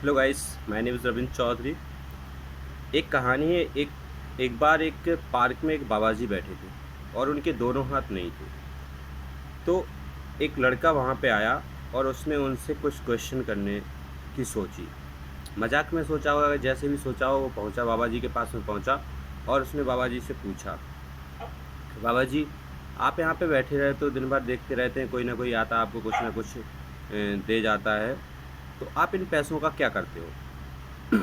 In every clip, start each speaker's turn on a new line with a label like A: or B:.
A: Hello guys, my name is Ravindra Chaudhary. एक कहानी है। एक एक बार एक पार्क में एक बाबा जी बैठे थे और उनके दोनों हाथ नहीं थे। तो एक लड़का वहाँ पे आया और उसने उनसे कुछ क्वेश्चन करने की सोची। मजाक में सोचा होगा, जैसे भी सोचा हो वो पहुँचा बाबा जी के पास में पहुँचा और उसने बाबा जी से पूछा, बाबा जी आप यहाँ पे बैठे रहते हो, दिन भर देखते रहते हैं कोई ना कोई आता आपको कुछ ना कुछ दे जाता है, तो आप इन पैसों का क्या करते हो?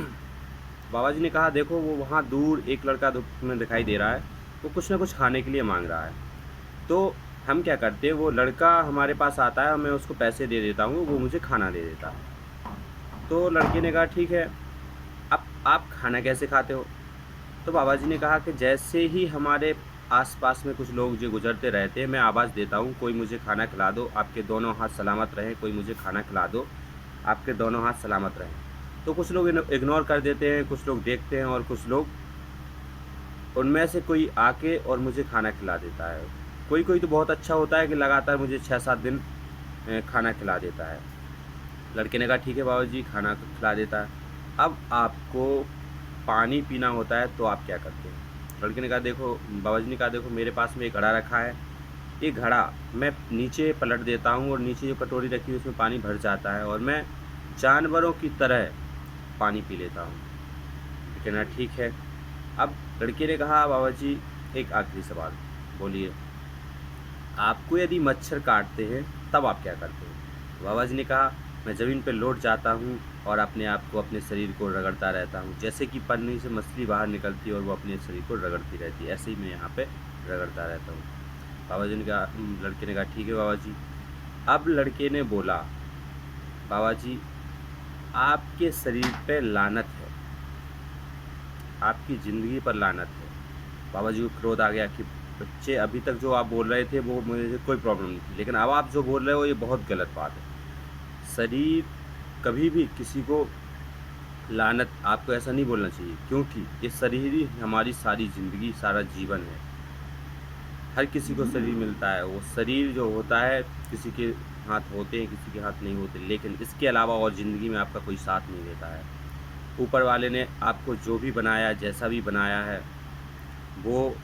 A: बाबा जी ने कहा, देखो वो वहाँ दूर एक लड़का धूप में दिखाई दे रहा है, वो कुछ ना कुछ खाने के लिए मांग रहा है। तो हम क्या करते हैं, वो लड़का हमारे पास आता है और मैं उसको पैसे दे देता हूँ, वो मुझे खाना दे देता है। तो लड़के ने कहा, ठीक है, अब आप खाना कैसे खाते हो? तो बाबा जी ने कहा कि जैसे ही हमारे आस-पास में कुछ लोग जो गुज़रते रहते हैं, मैं आवाज़ देता हूँ, कोई मुझे खाना खिला दो, आपके दोनों हाथ सलामत रहें, कोई मुझे खाना खिला दो, आपके दोनों हाथ सलामत रहें। तो कुछ लोग इग्नोर कर देते हैं, कुछ लोग देखते हैं और कुछ लोग, उनमें से कोई आके और मुझे खाना खिला देता है। कोई-कोई तो बहुत अच्छा होता है कि लगातार मुझे 6-7 दिन खाना खिला देता है। लड़के ने कहा, ठीक है बाबा जी, खाना तो खिला देता है। अब आपको पानी पीना होता है तो आप क्या करते हैं? लड़के ने कहा, देखो, बाबा जी ने कहा, देखो मेरे पास में एक घड़ा रखा है, ये घड़ा मैं नीचे पलट देता हूँ और नीचे जो कटोरी रखी है उसमें पानी भर जाता है और मैं जानवरों की तरह पानी पी लेता हूँ। लड़के ने कहा, ठीक है। अब लड़के ने कहा, बाबा जी एक आखिरी सवाल, बोलिए, आपको यदि मच्छर काटते हैं तब आप क्या करते हैं? बाबा जी ने कहा, मैं ज़मीन पे लौट जाता हूँ और अपने आप को, अपने शरीर को रगड़ता रहता हूँ, जैसे कि पन्नी से मछली बाहर निकलती है और वो अपने शरीर को रगड़ती रहती है, ऐसे ही मैं यहाँ पे रगड़ता रहता हूँ। बाबा जी ने कहा, लड़के ने कहा, ठीक है बाबा जी। अब लड़के ने बोला, बाबा जी आपके शरीर पे लानत है, आपकी ज़िंदगी पर लानत है। बाबा जी को क्रोध आ गया कि बच्चे, अभी तक जो आप बोल रहे थे वो मुझे कोई प्रॉब्लम नहीं थी, लेकिन अब आप जो बोल रहे हो ये बहुत गलत बात है। शरीर कभी भी किसी को लानत, आपको ऐसा नहीं बोलना चाहिए, क्योंकि ये शरीर ही हमारी सारी ज़िंदगी, सारा जीवन है। हर किसी को शरीर मिलता है, वो शरीर जो होता है किसी के हाथ होते हैं, किसी के हाथ नहीं होते, लेकिन इसके अलावा और ज़िंदगी में आपका कोई साथ नहीं देता है। ऊपर वाले ने आपको जो भी बनाया, जैसा भी बनाया है, वो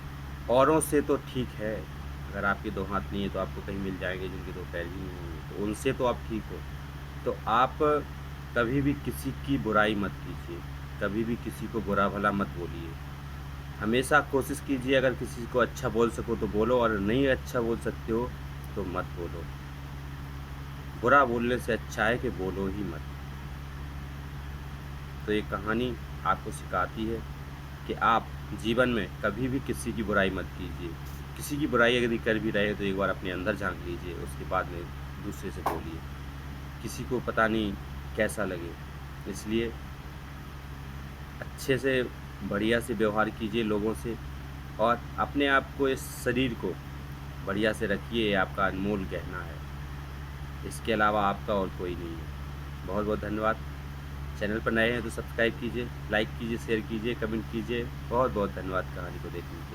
A: औरों से तो ठीक है। अगर आपके 2 हाथ नहीं है तो आपको कहीं मिल जाएँगे जिनके 2 पैर ही नहीं होंगे, तो उनसे तो आप ठीक हो। तो आप कभी भी किसी की बुराई मत कीजिए, कभी भी किसी को बुरा-भला मत बोलिए। हमेशा कोशिश कीजिए, अगर किसी को अच्छा बोल सको तो बोलो और नहीं अच्छा बोल सकते हो तो मत बोलो। बुरा बोलने से अच्छा है कि बोलो ही मत। तो ये कहानी आपको सिखाती है कि आप जीवन में कभी भी किसी की बुराई मत कीजिए। किसी की बुराई यदि कर भी रहे हैं तो एक बार अपने अंदर झाँक लीजिए, उसके बाद में दूसरे से बोलिए। किसी को पता नहीं कैसा लगे, इसलिए अच्छे से, बढ़िया से व्यवहार कीजिए लोगों से और अपने आप को, इस शरीर को बढ़िया से रखिए, ये आपका अनमोल गहना है। इसके अलावा आपका और कोई नहीं है। बहुत-बहुत धन्यवाद। चैनल पर नए हैं तो सब्सक्राइब कीजिए, लाइक कीजिए, शेयर कीजिए, कमेंट कीजिए। बहुत-बहुत धन्यवाद कहानी को देखने के लिए।